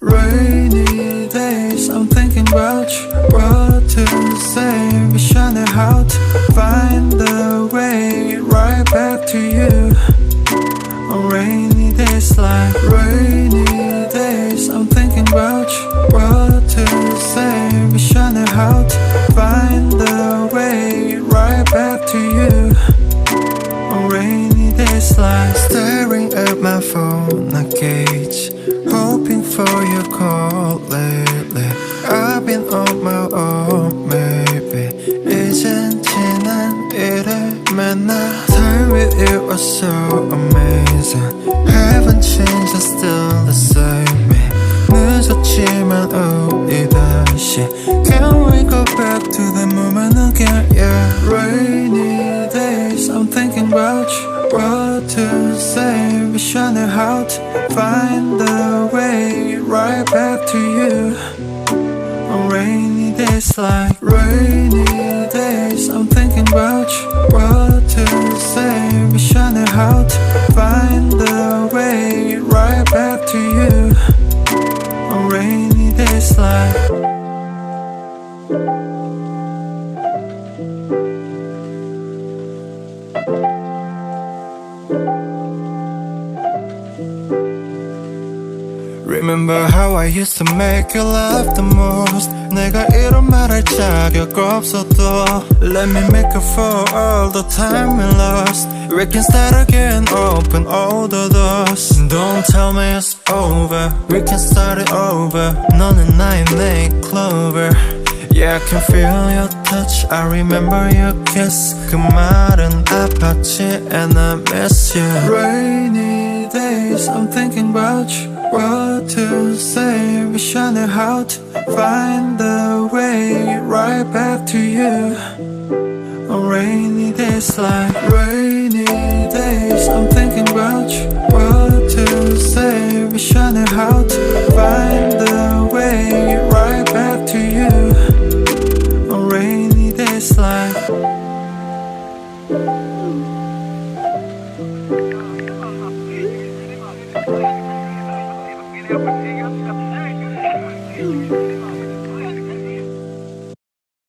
Rainy days, I'm thinking about you. What to say, wishing how to find the way right back to you. On rainy days like rainy days, I'm thinking about you. What to say, wishing how to find the way right back to you. On rainy days like staring at my phone, I gauge, hoping for your call lately. I've been on my own, maybe 이젠 지난 일을 만나. Time with you was so amazing. Haven't changed, I'm still the same me. 늦었지만 우리 다시 Can we go back to the moment again, yeah. Rainy days, I'm thinking about you. What to say, wishing how to find the way right back to you. On rainy days like rainy days, I'm thinking about you. What to say, wishing how to find the way right back to you. On rainy days like Remember how I used to make you laugh the most. 내가 이런 말 할 자격 없어도 Let me make up for all the time we lost. We can start again, open all the doors. Don't tell me it's over, we can start it over. 너는 나의 내 clover. Yeah, I can feel your touch, I remember your kiss. 그 말은 아팠지 and I miss you. Rainy days, I'm thinking about you. What to say, wishing how to find the way right back to you. On rainy days like rainy days, I'm thinking about you. What to say, wishing how to find the way right back to you. On rainy days like